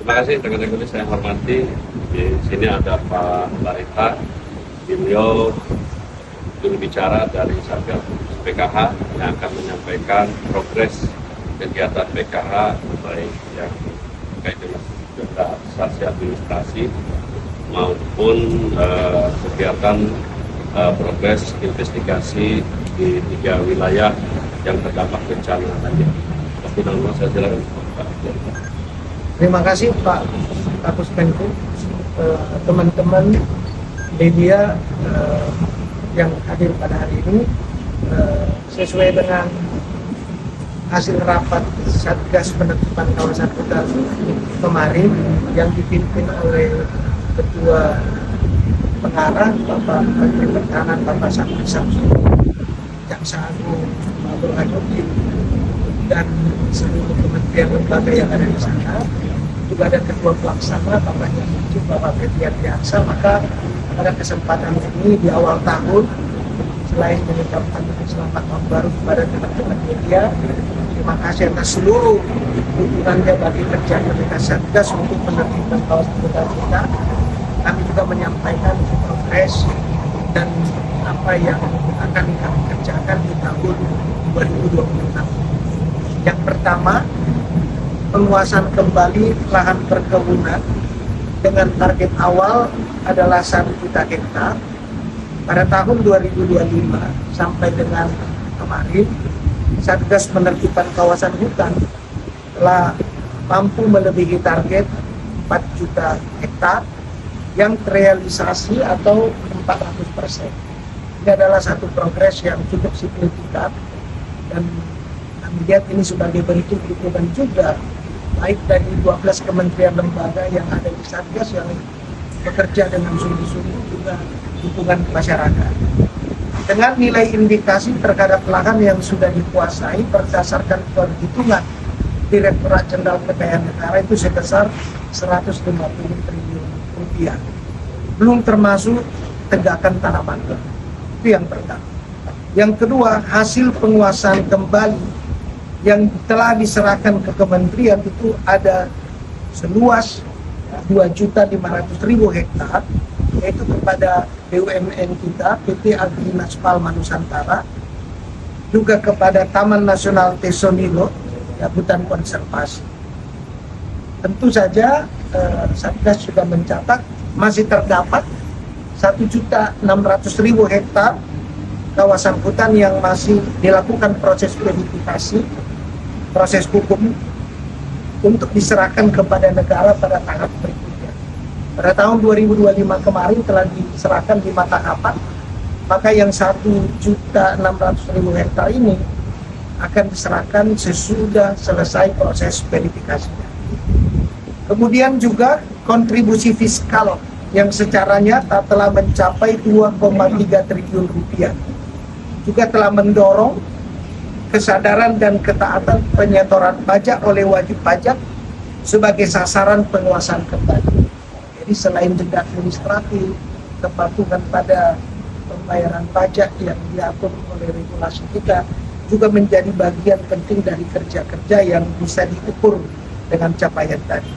Terima kasih rekan-rekan saya hormati. Di sini ada Pak Barita, beliau juru bicara dari Satgas PKH yang akan menyampaikan progres kegiatan PKH baik yang terkait dengan organisasi administrasi maupun kegiatan progres investigasi di 3 wilayah yang terdampak bencana tadi. Waktu dan saya silakan Pak. Terima kasih Pak Kapus Penku, teman-teman media yang hadir pada hari ini. Sesuai dengan hasil rapat Satgas Penertiban Kawasan Hutan kemarin yang dipimpin oleh Ketua Pengarah Bapak Menteri Pertahanan Bapak Sabri Samsudin, Jaksa Agung Pak Burhanuddin, dan seluruh kementerian lembaga yang ada di sana, juga ada Ketua Pelaksana Bapak Yamukti Bapak Fetian Diaksa. Maka pada kesempatan ini di awal tahun, selain mengucapkan selamat tahun baru kepada teman-teman media, terima kasih atas seluruh dukungannya bagi kerja mereka Satgas untuk menertibkan kawasan hutan kita. Kami juga menyampaikan progres dan apa yang akan kami kerjakan di tahun 2026. Yang pertama, penguasaan kembali lahan perkebunan dengan target awal adalah 1 juta hektar. Pada tahun 2025 sampai dengan kemarin, Satgas Penertiban Kawasan Hutan telah mampu melebihi target 4 juta hektar yang terrealisasi atau 400%. Ini adalah satu progres yang cukup signifikan dan kami lihat ini sebagai bentuk dukungan juga baik dari 12 kementerian lembaga yang ada di Satgas yang bekerja dengan sungguh-sungguh, juga dukungan masyarakat. Dengan nilai indikasi terhadap lahan yang sudah dikuasai berdasarkan perhitungan Direktorat Jenderal Kekayaan Negara itu sebesar 150 triliun rupiah. Belum termasuk tegakan tanaman. Itu yang pertama. Yang kedua, hasil penguasaan kembali yang telah diserahkan ke kementerian itu ada seluas 2.500.000 hektar, yaitu kepada BUMN kita, PT Agri Naspal Nusantara, juga kepada Taman Nasional Tesonilo, ya, hutan konservasi. Tentu saja Satgas juga mencatat masih terdapat 1.600.000 hektar kawasan hutan yang masih dilakukan proses verifikasi, proses hukum untuk diserahkan kepada negara pada tahap berikutnya. Pada tahun 2025 kemarin telah diserahkan 5 tahapan, maka yang 1.600.000 hektar ini akan diserahkan sesudah selesai proses verifikasinya. Kemudian juga kontribusi fiskal yang secara nyata telah mencapai 2,3 triliun rupiah. Juga telah mendorong kesadaran dan ketaatan penyetoran pajak oleh wajib pajak sebagai sasaran penguasaan kembali. Jadi selain denda administratif, kepatuhan pada pembayaran pajak yang diatur oleh regulasi kita juga menjadi bagian penting dari kerja-kerja yang bisa diukur dengan capaian tadi.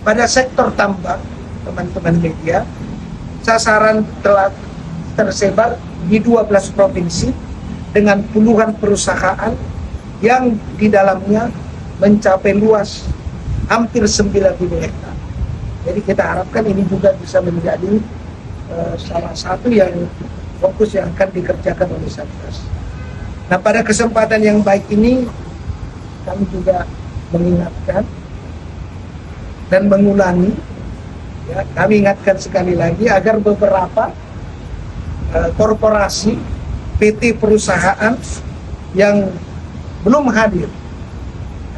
Pada sektor tambang, teman-teman media, sasaran telah tersebar di 12 provinsi dengan puluhan perusahaan yang di dalamnya mencapai luas hampir 9.000 hektar. Jadi kita harapkan ini juga bisa menjadi salah satu yang fokus yang akan dikerjakan oleh Satgas. Nah, pada kesempatan yang baik ini kami juga mengingatkan dan mengulangi, ya, kami ingatkan sekali lagi agar beberapa korporasi, PT perusahaan yang belum hadir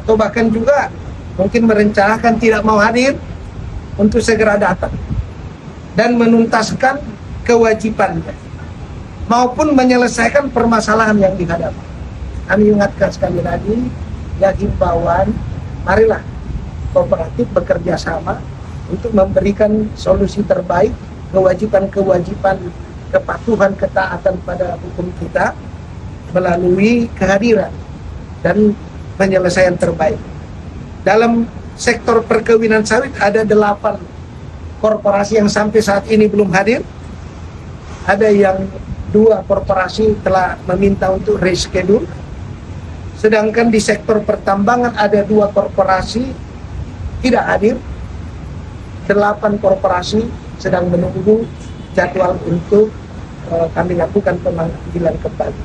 atau bahkan juga mungkin merencanakan tidak mau hadir untuk segera datang dan menuntaskan kewajibannya maupun menyelesaikan permasalahan yang dihadapi. Kami ingatkan sekali lagi, ya, himbauan, marilah kooperatif bekerja sama untuk memberikan solusi terbaik, kewajiban-kewajiban, kepatuhan, ketaatan pada hukum kita melalui kehadiran dan penyelesaian terbaik. Dalam sektor perkebunan sawit ada 8 korporasi yang sampai saat ini belum hadir. Ada yang 2 korporasi telah meminta untuk reschedule. Sedangkan di sektor pertambangan ada 2 korporasi tidak hadir. 8 korporasi sedang menunggu jadwal untuk kami lakukan pemanggilan kembali.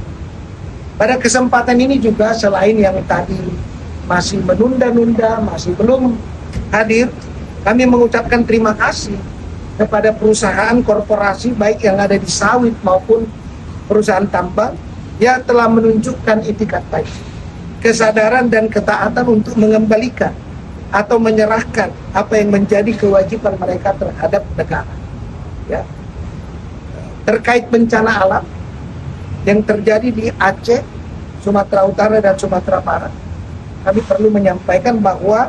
Pada kesempatan ini juga selain yang tadi masih menunda-nunda, masih belum hadir, kami mengucapkan terima kasih kepada perusahaan korporasi baik yang ada di sawit maupun perusahaan tambang yang telah menunjukkan itikat baik, kesadaran dan ketaatan untuk mengembalikan atau menyerahkan apa yang menjadi kewajiban mereka terhadap negara. Ya. Terkait bencana alam yang terjadi di Aceh, Sumatera Utara dan Sumatera Barat, kami perlu menyampaikan bahwa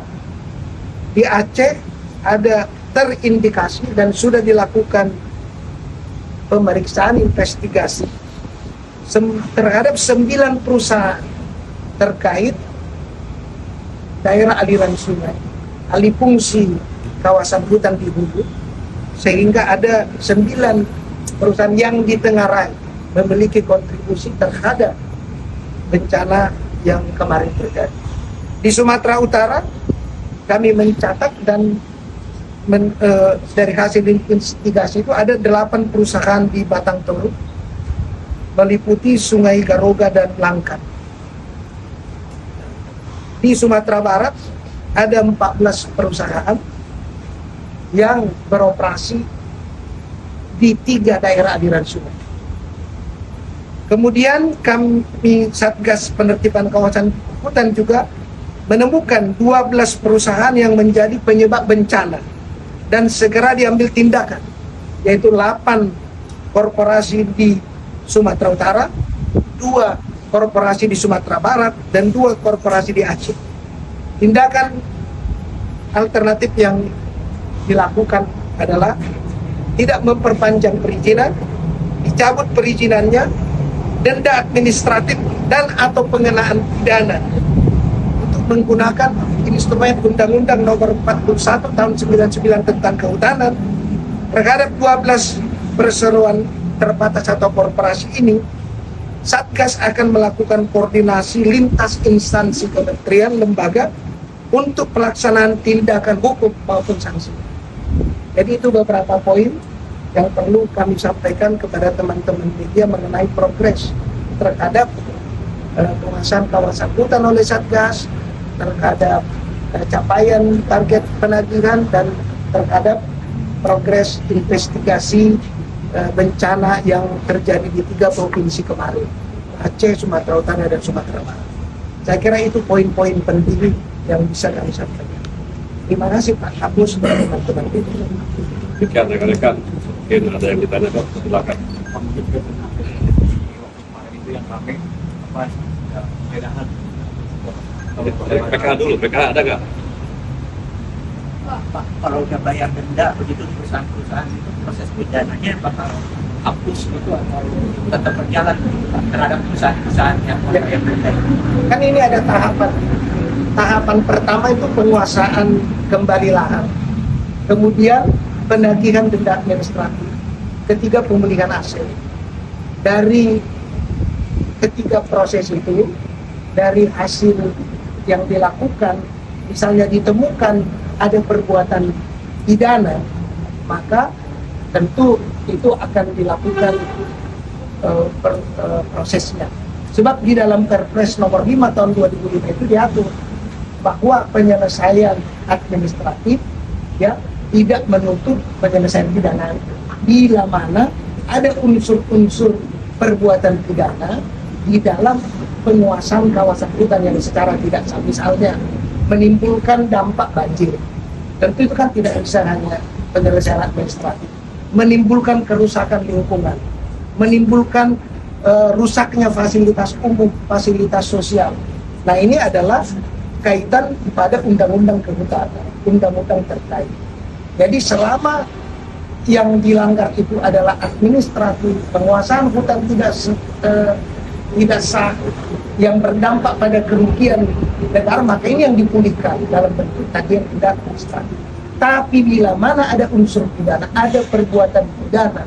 di Aceh ada terindikasi dan sudah dilakukan pemeriksaan investigasi terhadap 9 perusahaan terkait daerah aliran sungai, alih fungsi kawasan hutan di hulu, sehingga ada 9 perusahaan yang ditengarai memiliki kontribusi terhadap bencana yang kemarin terjadi. Di Sumatera Utara kami mencatat dan dari hasil investigasi itu ada 8 perusahaan di Batang Toru meliputi Sungai Garoga dan Langkat. Di Sumatera Barat ada 14 perusahaan yang beroperasi di 3 daerah aliran sungai. Kemudian kami Satgas Penertiban Kawasan Hutan juga menemukan 12 perusahaan yang menjadi penyebab bencana dan segera diambil tindakan, yaitu 8 korporasi di Sumatera Utara, 2 korporasi di Sumatera Barat, dan 2 korporasi di Aceh. Tindakan alternatif yang dilakukan adalah tidak memperpanjang perizinan, dicabut perizinannya, denda administratif dan atau pengenaan pidana untuk menggunakan instrumen Undang-Undang Nomor 41 Tahun 99 tentang Kehutanan terhadap 12 perseroan terbatas atau korporasi ini. Satgas akan melakukan koordinasi lintas instansi kementerian lembaga untuk pelaksanaan tindakan hukum maupun sanksi. Jadi itu beberapa poin yang perlu kami sampaikan kepada teman-teman media mengenai progres terhadap penguasaan kawasan hutan oleh Satgas, terhadap capaian target penagihan, dan terhadap progres investigasi bencana yang terjadi di 3 provinsi kemarin, Aceh, Sumatera Utara, dan Sumatera Barat. Saya kira itu poin-poin penting yang bisa kami sampaikan. Terima kasih Pak Kapus dan teman-teman media. Demikian rekan-rekan, mungkin ada yang ditanyakan, silakan. Itu yang rame apa perbedaan PKH dulu, PKH ada nggak? Pak, kalau udah bayar denda begitu perusahaan-perusahaan itu proses pidananya bakal hapus gitu atau tetap berjalan Pak, terhadap perusahaan-perusahaan yang bayar denda? Kan ini ada tahapan. Tahapan pertama itu penguasaan kembali lahan, kemudian penagihan denda administratif, ketiga pemulihan aset. Dari ketiga proses itu, dari hasil yang dilakukan, misalnya ditemukan ada perbuatan pidana, maka tentu itu akan dilakukan prosesnya. Sebab di dalam Perpres nomor 5 tahun 2005 itu diatur bahwa penyelesaian administratif ya tidak menutup penyelesaian pidana bila mana ada unsur-unsur perbuatan pidana di dalam penguasaan kawasan hutan yang secara tidak sah, misalnya menimbulkan dampak banjir. Tentu itu kan tidak bisa hanya penyelesaian administratif, menimbulkan kerusakan lingkungan, menimbulkan rusaknya fasilitas umum, fasilitas sosial. Nah, ini adalah kaitan pada undang-undang kehutanan, undang-undang terkait. Jadi selama yang dilanggar itu adalah administratif, penguasaan hutan tidak sah, yang berdampak pada kerugian negara, maka ini yang dipulihkan dalam bentuk tagihan pidana administratif. Tapi bila mana ada unsur pidana, ada perbuatan pidana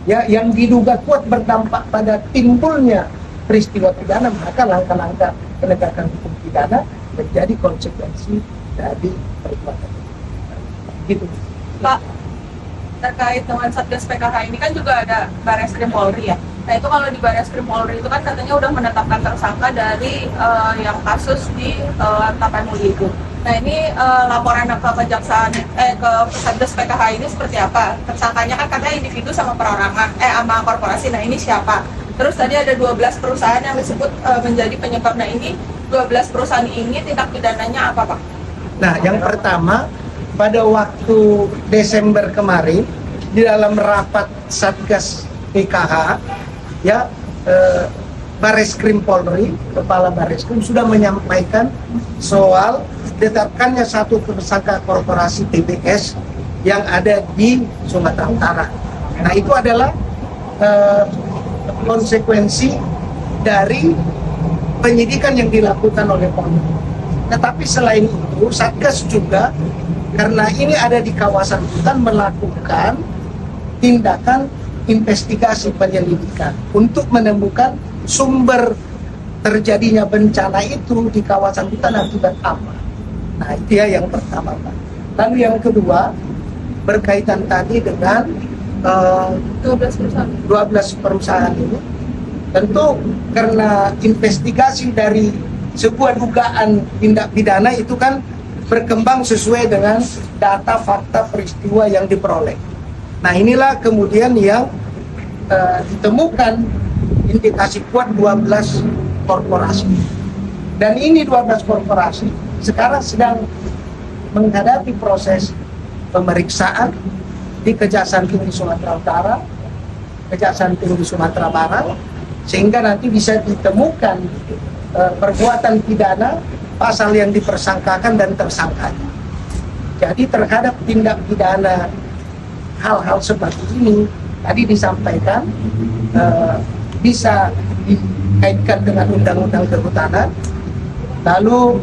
ya yang diduga kuat berdampak pada timbulnya peristiwa pidana, maka langkah-langkah penegakan hukum pidana menjadi konsekuensi dari perbuatan gitu. Pak, terkait dengan Satgas PKH ini kan juga ada Barreskrim Polri ya. Nah itu kalau di Barreskrim Polri itu kan katanya udah menetapkan tersangka dari yang kasus di Tapanuli itu. Nah ini laporan ke kejaksaan ke Satgas PKH ini seperti apa? Tersangkanya kan katanya individu sama perorangan, sama korporasi. Nah ini siapa? Terus tadi ada 12 perusahaan yang disebut menjadi penyebab. Nah ini 12 perusahaan ini tindak pidananya apa, Pak? Nah, yang pertama pada waktu Desember kemarin di dalam rapat Satgas PKH ya Barreskrim Polri, Kepala Barreskrim sudah menyampaikan soal ditetapkannya satu tersangka korporasi TBS yang ada di Sumatera Utara. Nah itu adalah konsekuensi dari penyidikan yang dilakukan oleh Polri. Tetapi selain itu Satgas juga karena ini ada di kawasan hutan melakukan tindakan investigasi penyelidikan untuk menemukan sumber terjadinya bencana itu di kawasan hutan akibat apa. Nah itu ya yang pertama, Pak. Lalu yang kedua berkaitan tadi dengan 12 perusahaan ini, tentu karena investigasi dari sebuah dugaan tindak pidana itu kan berkembang sesuai dengan data fakta peristiwa yang diperoleh. Nah inilah kemudian yang ditemukan indikasi kuat 12 korporasi. Dan ini 12 korporasi sekarang sedang menghadapi proses pemeriksaan di Kejaksaan Tinggi Sumatera Utara, Kejaksaan Tinggi Sumatera Barat, sehingga nanti bisa ditemukan perbuatan pidana, pasal yang dipersangkakan dan tersangkanya. Jadi terhadap tindak pidana hal-hal seperti ini tadi disampaikan bisa dikaitkan dengan undang-undang kehutanan, lalu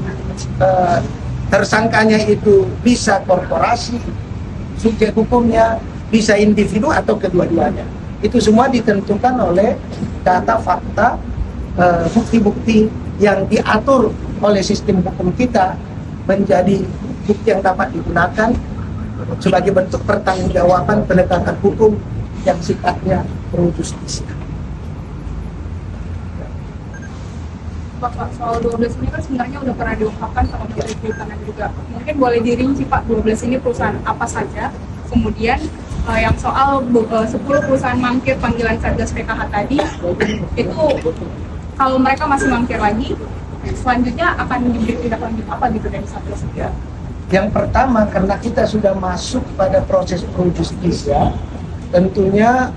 tersangkanya itu bisa korporasi, subjek hukumnya bisa individu atau kedua-duanya. Itu semua ditentukan oleh data fakta, bukti-bukti yang diatur oleh sistem hukum kita menjadi bukti yang dapat digunakan sebagai bentuk pertanggungjawaban penegakan hukum yang sifatnya pro justisia. Pak, soal 12 ini kan sebenarnya udah pernah diungkapkan sama Menteri Kehutanan juga. Mungkin boleh dirinci Pak, 12 ini perusahaan apa saja? Kemudian yang soal 10 perusahaan mangkir panggilan Satgas PKH tadi, itu kalau mereka masih mangkir lagi, selanjutnya akan diberi tindak lanjut apa gitu dari Satgas? Ya. Yang pertama, karena kita sudah masuk pada proses pro justisia, tentunya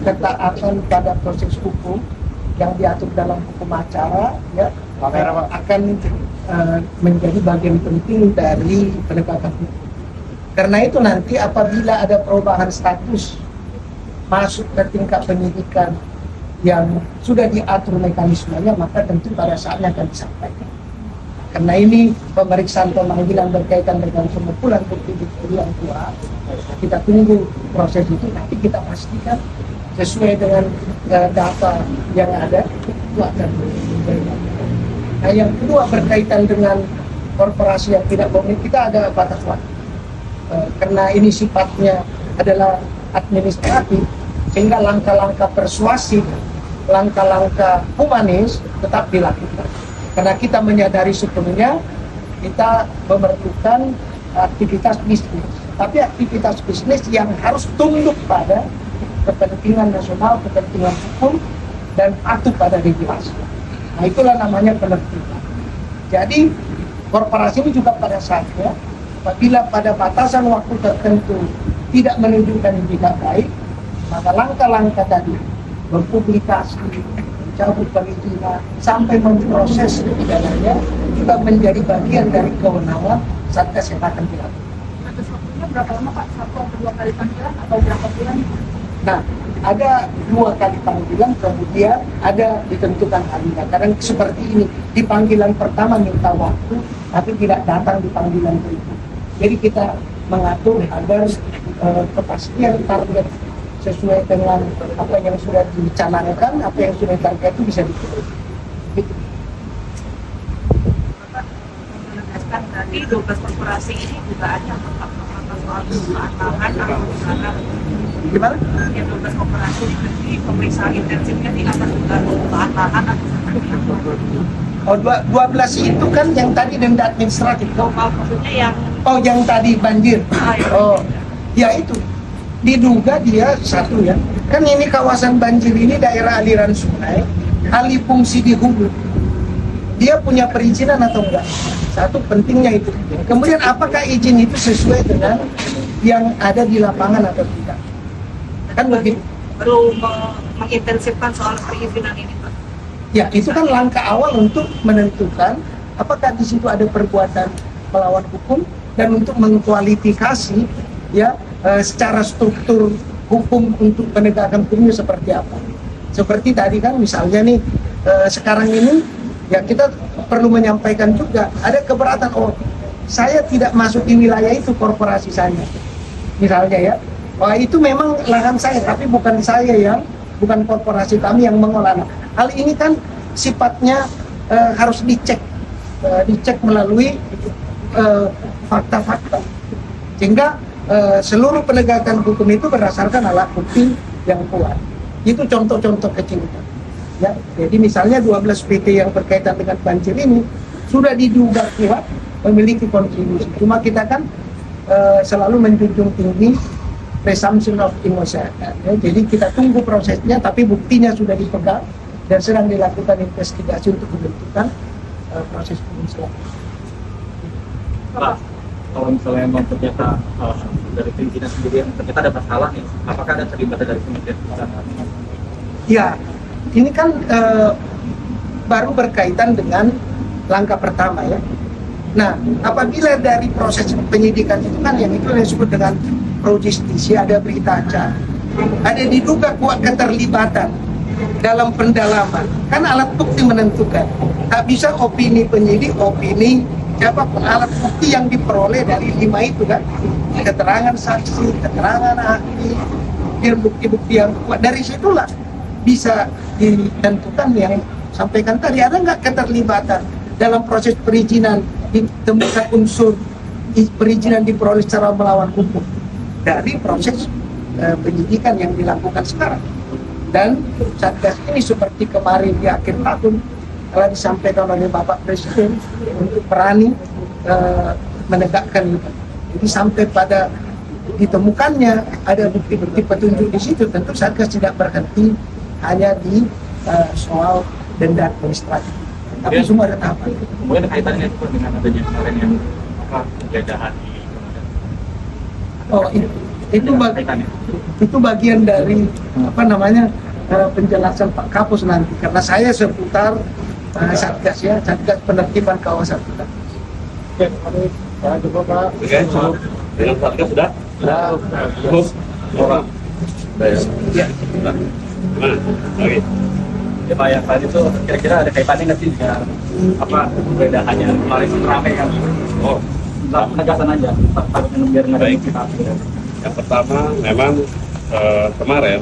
ketaatan pada proses hukum yang diatur dalam hukum acara ya akan menjadi bagian penting dari penegakan hukum. Karena itu nanti apabila ada perubahan status masuk ke tingkat penyidikan yang sudah diatur mekanismenya, maka tentu pada saatnya akan disampaikan. Karena ini pemeriksaan pemanggilan berkaitan dengan pengumpulan bukti-bukti yang kuat, kita tunggu proses itu, nanti kita pastikan sesuai dengan data yang ada itu akan berbeda. Nah yang kedua berkaitan dengan korporasi yang tidak boleh, kita ada batas waktu. Karena ini sifatnya adalah administratif, sehingga langkah-langkah persuasif, langkah-langkah humanis tetap dilakukan. Karena kita menyadari sepenuhnya kita memerlukan aktivitas bisnis, tapi aktivitas bisnis yang harus tunduk pada kepentingan nasional, kepentingan hukum, dan patuh pada regulasi. Nah itulah namanya penertiban. Jadi korporasi ini juga pada saatnya apabila pada batasan waktu tertentu tidak menunjukkan yang tidak baik, maka langkah-langkah tadi mempublikasi, mencabut perizinan, sampai memproses pidananya juga menjadi bagian dari kewenangan Satgas yang akan dilakukan. Batas waktunya berapa lama Pak? 1 atau 2 kali panggilan atau berapa bulan? Nah, ada 2 kali panggilan, kemudian ada ditentukan harinya. Kadang seperti ini, di panggilan pertama minta waktu, tapi tidak datang di panggilan berikut. Jadi kita mengatur agar kepastian target sesuai dengan apa yang sudah dicanangkan, apa yang sudah target itu bisa dipenuhi. Gitu. Bapak menegaskan berarti 12 korporasi ini juga ada soal perusahaan lahan atau usaha. Gimana? Yang 12 korporasi di pemeriksaan intensifnya di atas dugaan perusahaan lahan atau usaha. Oh, 12 itu kan yang tadi denda administratif. Maksudnya yang Oh, yang tadi banjir. Oh, ya itu. Diduga dia satu ya. Kan ini kawasan banjir ini daerah aliran sungai, alih fungsi di hulu. Dia punya perizinan atau enggak? Satu pentingnya itu. Kemudian apakah izin itu sesuai dengan yang ada di lapangan atau tidak? Kan begitu. perlu mengintensifkan soal perizinan ini, Pak. Ya, itu kan langkah awal untuk menentukan apakah di situ ada perbuatan melawan hukum dan untuk mengkualifikasi ya secara struktur hukum untuk penegakan hukumnya seperti apa. Seperti tadi kan misalnya nih sekarang ini ya kita perlu menyampaikan juga ada keberatan, oh saya tidak masuk di wilayah itu korporasi saya misalnya ya, wah itu memang lahan saya tapi bukan saya yang, bukan korporasi kami yang mengolah. Hal ini kan sifatnya harus dicek melalui fakta-fakta sehingga seluruh penegakan hukum itu berdasarkan alat bukti yang kuat. Itu contoh-contoh kecil ya. Jadi misalnya 12 PT yang berkaitan dengan banjir ini sudah diduga kuat memiliki kontribusi. Cuma kita kan selalu menjunjung tinggi presumption of innocence ya. Jadi kita tunggu prosesnya, tapi buktinya sudah dipegang dan sedang dilakukan investigasi untuk menentukan proses hukum selanjutnya. Pak, kalau misalnya memang ternyata dari pimpinan sendiri yang ternyata ada masalah nih, apakah ada terlibat dari Kementerian Keuangan? Ya, ini kan baru berkaitan dengan langkah pertama ya. Nah, apabila dari proses penyidikan itu kan yang itu disebut dengan pro justisia, ada berita acara, ada diduga kuat keterlibatan dalam pendalaman, kan alat bukti menentukan. Tak bisa opini penyidik, opini siapapun, alat bukti yang diperoleh dari 5 itu kan, keterangan saksi, keterangan ahli, biar bukti-bukti yang kuat, dari situlah bisa ditentukan yang sampaikan tadi, ada nggak keterlibatan dalam proses perizinan, ditemukan unsur perizinan diperoleh secara melawan hukum dari proses penyidikan yang dilakukan sekarang. Dan Satgas ini seperti kemarin di akhir tahun telah disampaikan oleh Bapak Presiden untuk berani menegakkan itu. Jadi sampai pada ditemukannya ada bukti-bukti petunjuk di situ, tentu Satgas tidak berhenti hanya di soal denda administratif, tapi Ya. semua ada tahapan. Mungkin kaitannya itu dengan adanya kemarin yang penggeledahan di Oh, kaitannya. itu bagian dari apa namanya penjelasan Pak Kapus nanti, karena saya seputar Satgas ya, Satgas penertiban kawasan kita. Oke, Pak, cukup Pak. Oke, cukup. Dengan Satgas sudah? Cukup. Orang. Ya. Sudah. Gimana? Oke. Ya Pak, yang tadi itu kira-kira ada kaitannya nggak sih dengan apa penggeledahannya kemarin ramai kan? Oh, Penegasan aja, takutnya biar nggak ada Baik. kita. yang pertama memang kemarin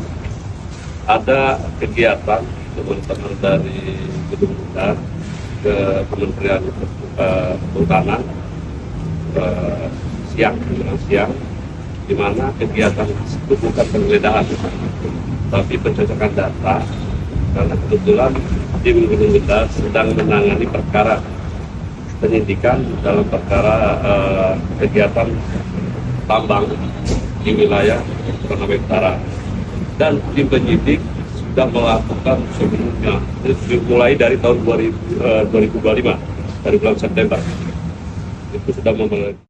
ada kegiatan teman-teman dari Gedung Bundar ke Kementerian Kehutanan siang, di mana kegiatan itu bukan penggeledahan, tapi pencocokan data, karena kebetulan tim Gedung Bundar sedang menangani perkara penyidikan dalam perkara kegiatan tambang di wilayah Konawe Utara, dan tim penyidik sudah melakukan sebelumnya dimulai dari tahun 2025 dari bulan September itu sudah memulai.